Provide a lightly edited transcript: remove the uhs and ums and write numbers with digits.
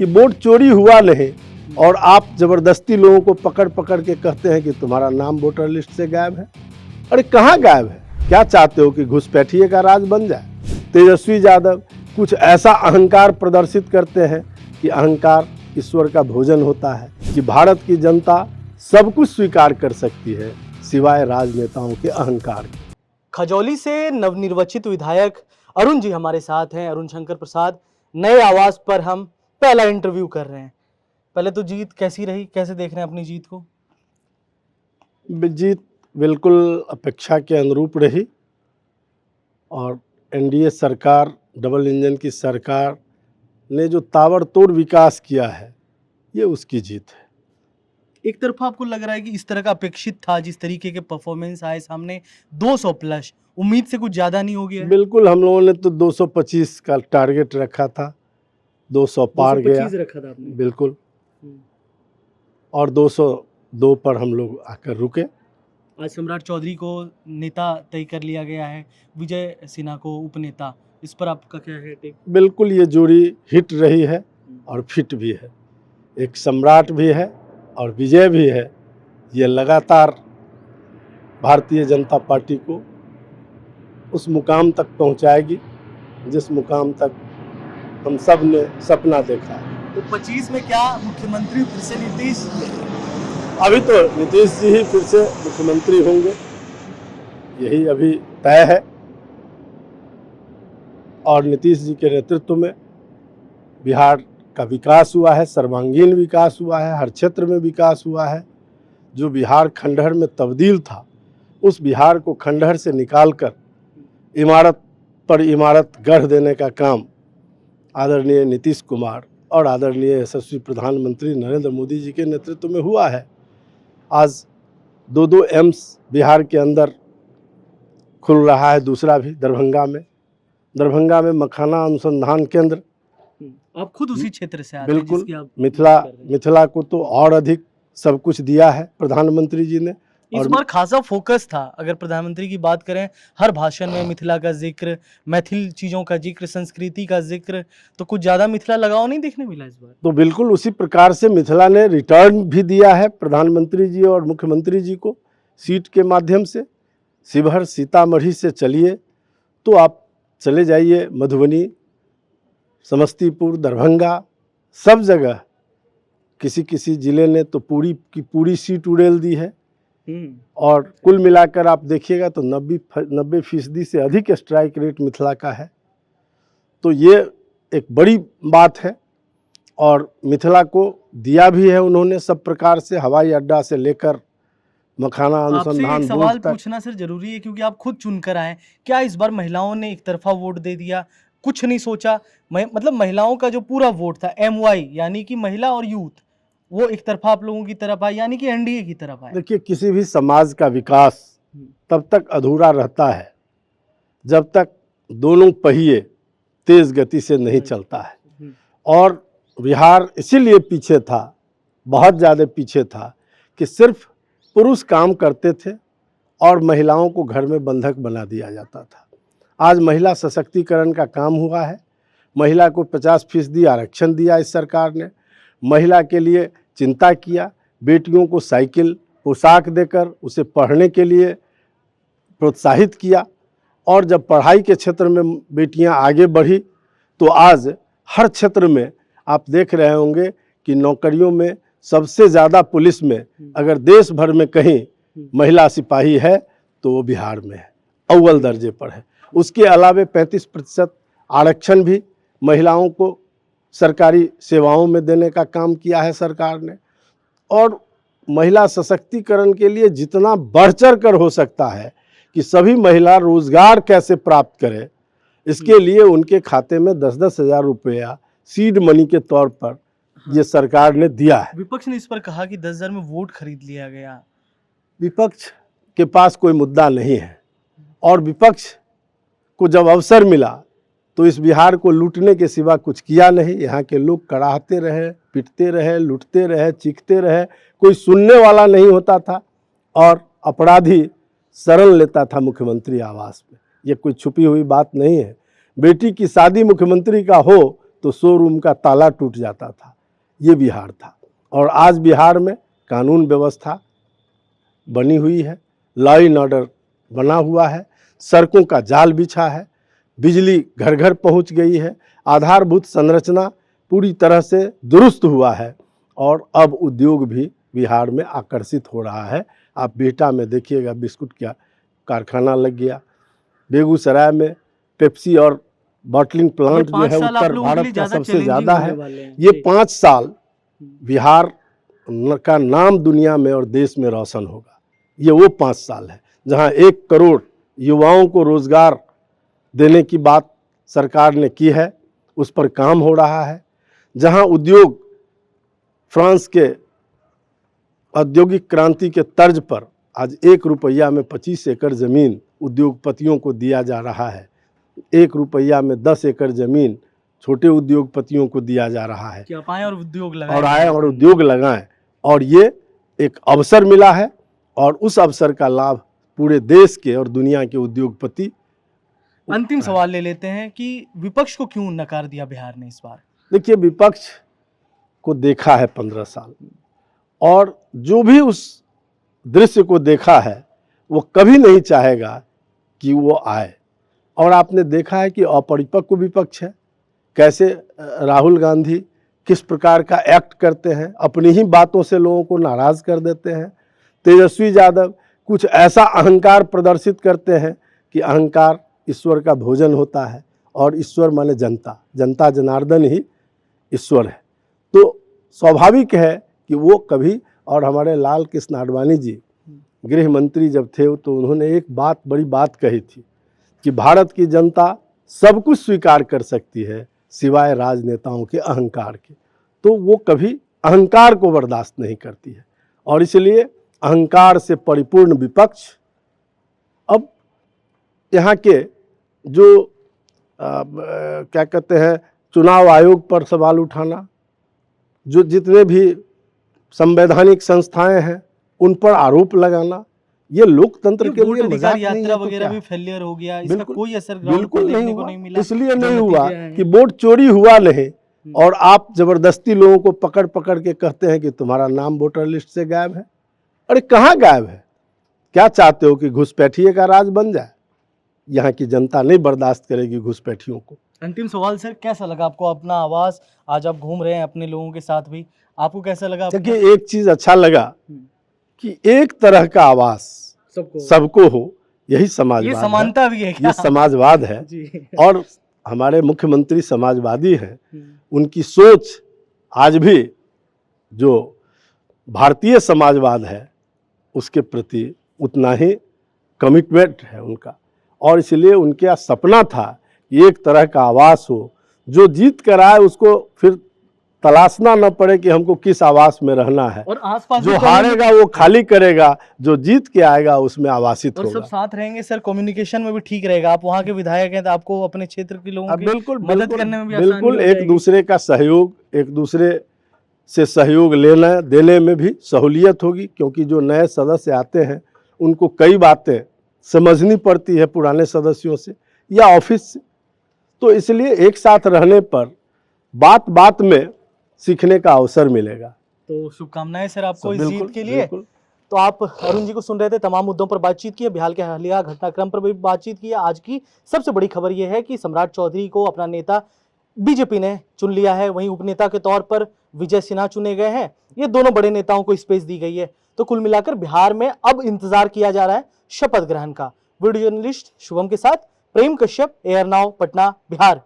कि वोट चोरी हुआ नहीं और आप जबरदस्ती लोगों को पकड़ पकड़ के कहते हैं कि तुम्हारा नाम वोटर लिस्ट से गायब है। अरे कहाँ गायब है? क्या चाहते हो कि घुसपैठिए का राज बन जाए? तेजस्वी यादव कुछ ऐसा अहंकार प्रदर्शित करते हैं कि अहंकार ईश्वर का भोजन होता है, कि भारत की जनता सब कुछ स्वीकार कर सकती है सिवाय राजनेताओं के अहंकार के। खजौली से नवनिर्वाचित विधायक अरुण जी हमारे साथ हैं, अरुण शंकर प्रसाद। नए आवाज पर हम पहला इंटरव्यू कर रहे हैं। पहले तो जीत कैसी रही, कैसे देख रहे हैं अपनी जीत को? जीत बिल्कुल अपेक्षा के अनुरूप रही और एनडीए सरकार, डबल इंजन की सरकार ने जो ताबड़तोड़ विकास किया है, ये उसकी जीत है। एक तरफा आपको लग रहा है कि इस तरह का अपेक्षित था, जिस तरीके के परफॉर्मेंस आए सामने 200 प्लस, उम्मीद से कुछ ज्यादा नहीं हो गया है? बिल्कुल, हम लोगों ने तो 225 का टारगेट रखा था, 200 पार गया। 225 रखा था आपने? बिल्कुल, और 202 पर हम लोग आकर रुके। आज सम्राट चौधरी को नेता तय कर लिया गया है, विजय सिन्हा को उपनेता। इस पर आपका क्या है टेक? बिल्कुल, ये जोड़ी हिट रही है और फिट भी है। एक सम्राट भी है और विजय भी है। ये लगातार भारतीय जनता पार्टी को उस मुकाम तक पहुंचाएगी जिस मुकाम तक हम सब ने सपना देखा है। तो 25 में क्या मुख्यमंत्री फिर से नीतीश? अभी तो नीतीश जी ही फिर से मुख्यमंत्री होंगे, यही अभी तय है। और नीतीश जी के नेतृत्व में बिहार का विकास हुआ है, सर्वांगीण विकास हुआ है, हर क्षेत्र में विकास हुआ है। जो बिहार खंडहर में तब्दील था, उस बिहार को खंडहर से निकालकर इमारत पर इमारत गढ़ देने का काम आदरणीय नीतीश कुमार और आदरणीय यशस्वी प्रधानमंत्री नरेंद्र मोदी जी के नेतृत्व में हुआ है। आज 2 एम्स बिहार के अंदर खुल रहा है, दूसरा भी दरभंगा में मखाना अनुसंधान केंद्र। आप खुद उसी क्षेत्र से आते हैं, बिल्कुल, जिसकी आप मिथिला को तो और अधिक सब कुछ दिया है प्रधानमंत्री जी ने। इस बार खासा फोकस था, अगर प्रधानमंत्री की बात करें, हर भाषण में मिथिला का जिक्र, मैथिल चीजों का जिक्र, संस्कृति का जिक्र, तो कुछ ज्यादा मिथिला लगाव नहीं देखने मिला इस बार? तो बिल्कुल उसी प्रकार से मिथिला ने रिटर्न भी दिया है प्रधानमंत्री जी और मुख्यमंत्री जी को सीट के माध्यम से। शिवहर सीतामढ़ी से चलिए तो आप चले जाइए मधुबनी, समस्तीपुर, दरभंगा, सब जगह किसी किसी जिले ने तो पूरी की पूरी सीट उड़ेल दी है। और कुल मिलाकर आप देखिएगा तो 90% से अधिक स्ट्राइक रेट मिथिला का है। तो ये एक बड़ी बात है और मिथिला को दिया भी है उन्होंने सब प्रकार से, हवाई अड्डा से लेकर मखाना अनुसंधान सवाल पूछना सर जरूरी है, क्योंकि आप खुद चुनकर आए। क्या इस बार महिलाओं ने एक तरफा वोट दे दिया, कुछ नहीं सोचा? मतलब महिलाओं का जो पूरा वोट था, MY यानी कि महिला और यूथ, वो एक तरफा आप लोगों की तरफ आए, यानी कि एनडीए की तरफ आए? देखिए, किसी भी समाज का विकास तब तक अधूरा रहता है जब तक दोनों पहिए तेज गति से नहीं चलता है। और बिहार इसीलिए पीछे था, बहुत ज़्यादा पीछे था, कि सिर्फ पुरुष काम करते थे और महिलाओं को घर में बंधक बना दिया जाता था। आज महिला सशक्तिकरण का काम हुआ है। महिला को 50% आरक्षण दिया इस सरकार ने। महिला के लिए चिंता किया, बेटियों को साइकिल, पोशाक देकर उसे पढ़ने के लिए प्रोत्साहित किया। और जब पढ़ाई के क्षेत्र में बेटियां आगे बढ़ी तो आज हर क्षेत्र में आप देख रहे होंगे कि नौकरियों में सबसे ज़्यादा, पुलिस में अगर देश भर में कहीं महिला सिपाही है तो वो बिहार में है, अव्वल दर्जे पर है। उसके अलावे 35% आरक्षण भी महिलाओं को सरकारी सेवाओं में देने का काम किया है सरकार ने। और महिला सशक्तिकरण के लिए जितना बढ़ चढ़ कर हो सकता है कि सभी महिला रोजगार कैसे प्राप्त करें, इसके लिए उनके खाते में 10-10 हज़ार रुपया सीड मनी के तौर पर ये सरकार ने दिया है। विपक्ष ने इस पर कहा कि 10,000 में वोट खरीद लिया गया। विपक्ष के पास कोई मुद्दा नहीं है और विपक्ष को जब अवसर मिला तो इस बिहार को लूटने के सिवा कुछ किया नहीं। यहाँ के लोग कराहते रहे, पिटते रहे, लूटते रहे, चीखते रहे, कोई सुनने वाला नहीं होता था और अपराधी शरण लेता था मुख्यमंत्री आवास में। ये कोई छुपी हुई बात नहीं है। बेटी की शादी मुख्यमंत्री का हो तो शोरूम का ताला टूट जाता था। ये बिहार था। और आज बिहार में कानून व्यवस्था बनी हुई है, लॉ एंड ऑर्डर बना हुआ है, सड़कों का जाल बिछा है, बिजली घर घर पहुंच गई है, आधारभूत संरचना पूरी तरह से दुरुस्त हुआ है और अब उद्योग भी बिहार में आकर्षित हो रहा है। आप बिहटा में देखिएगा बिस्कुट का कारखाना लग गया, बेगूसराय में पेप्सी और बॉटलिंग प्लांट जो है उत्तर भारत का सबसे ज़्यादा है। ये 5 साल बिहार का नाम दुनिया में और देश में रोशन होगा। ये वो 5 साल है जहां 1 करोड़ युवाओं को रोजगार देने की बात सरकार ने की है, उस पर काम हो रहा है। जहां उद्योग फ्रांस के औद्योगिक क्रांति के तर्ज पर आज 1 रुपया में 25 एकड़ ज़मीन उद्योगपतियों को दिया जा रहा है। 1 रुपया में 10 एकड़ ज़मीन छोटे उद्योगपतियों को दिया जा रहा है कि आप आएं और उद्योग लगाएं और आए और उद्योग लगाएं। और ये एक अवसर मिला है और उस अवसर का लाभ पूरे देश के और दुनिया के उद्योगपति। अंतिम सवाल ले लेते हैं कि विपक्ष को क्यों नकार दिया बिहार ने इस बार? देखिए, विपक्ष को देखा है 15 साल और जो भी उस दृश्य को देखा है वो कभी नहीं चाहेगा कि वो आए। और आपने देखा है कि अपरिपक्व विपक्ष है, कैसे राहुल गांधी किस प्रकार का एक्ट करते हैं, अपनी ही बातों से लोगों को नाराज कर देते हैं। तेजस्वी यादव कुछ ऐसा अहंकार प्रदर्शित करते हैं कि अहंकार ईश्वर का भोजन होता है और ईश्वर माने जनता, जनता जनार्दन ही ईश्वर है। तो स्वाभाविक है कि वो कभी, और हमारे लाल कृष्ण आडवाणी जी गृह मंत्री जब थे तो उन्होंने एक बड़ी बात कही थी कि भारत की जनता सब कुछ स्वीकार कर सकती है सिवाय राजनेताओं के अहंकार के। तो वो कभी अहंकार को बर्दाश्त नहीं करती है और इसलिए अहंकार से परिपूर्ण विपक्ष अब यहाँ के जो क्या कहते हैं चुनाव आयोग पर सवाल उठाना, जो जितने भी संवैधानिक संस्थाएं हैं उन पर आरोप लगाना, ये लोकतंत्र के लिए मजाक नहीं है। यात्रा तो वगैरह क्या? भी फेलियर हो गया, इसका बिल्कुल, कोई असर ग्राउंड पर बिल्कुल नहीं देखने को हुआ। नहीं मिला। इसलिए जो नहीं हुआ नतीजे आए कि वोट चोरी हुआ नहीं और आप जबरदस्ती लोगों को पकड़ पकड़ के कहते हैं कि तुम्हारा नाम वोटर लिस्ट से गायब है। अरे कहाँ गायब है? क्या चाहते हो कि घुसपैठिए का राज बन जाए? यहाँ की जनता नहीं बर्दाश्त करेगी घुसपैठियों को। अंतिम सवाल सर, कैसा लगा आपको अपना आवाज? आज आप घूम रहे हैं अपने लोगों के साथ भी, आपको कैसा लगा? देखिए, एक चीज अच्छा लगा कि एक तरह का आवाज सबको हो, यही समाजवाद ये है। समानता भी है क्या? ये समाजवाद है जी। और हमारे मुख्यमंत्री समाजवादी हैं। उनकी सोच आज भी जो भारतीय समाजवाद है उसके प्रति उतना ही कमिटमेंट है उनका और इसलिए उनका सपना था कि एक तरह का आवास हो, जो जीत कर आए उसको फिर तलाशना न पड़े कि हमको किस आवास में रहना है। और आसपास जो हारेगा वो खाली करेगा, जो जीत के आएगा उसमें आवासित और होगा। सब साथ रहेंगे सर, कम्युनिकेशन में भी ठीक रहेगा। आप वहाँ के विधायक हैं तो आपको अपने क्षेत्र के लोगों की बिल्कुल मदद करने में भी आसानी बिल्कुल हो एक जाएगी। दूसरे का सहयोग, एक दूसरे से सहयोग लेना देने में भी सहूलियत होगी, क्योंकि जो नए सदस्य आते हैं उनको कई बातें समझनी पड़ती है पुराने सदस्यों से या ऑफिस से। तो इसलिए एक साथ रहने पर बात बात में सीखने का अवसर मिलेगा। तो शुभकामनाएं सर आपको इस बिल्कुल, जीत के लिए। बिल्कुल। तो आप अरुण जी को सुन रहे थे, तमाम मुद्दों पर बातचीत की है, बिहार के हालिया घटनाक्रम पर भी बातचीत की है। आज की सबसे बड़ी खबर यह है कि सम्राट चौधरी को अपना नेता बीजेपी ने चुन लिया है, वहीं उपनेता के तौर पर विजय सिन्हा चुने गए हैं। ये दोनों बड़े नेताओं को स्पेस दी गई है। तो कुल मिलाकर बिहार में अब इंतजार किया जा रहा है शपथ ग्रहण का। वीडियो जर्नलिस्ट शुभम के साथ प्रेम कश्यप, एयर नाउ पटना, बिहार।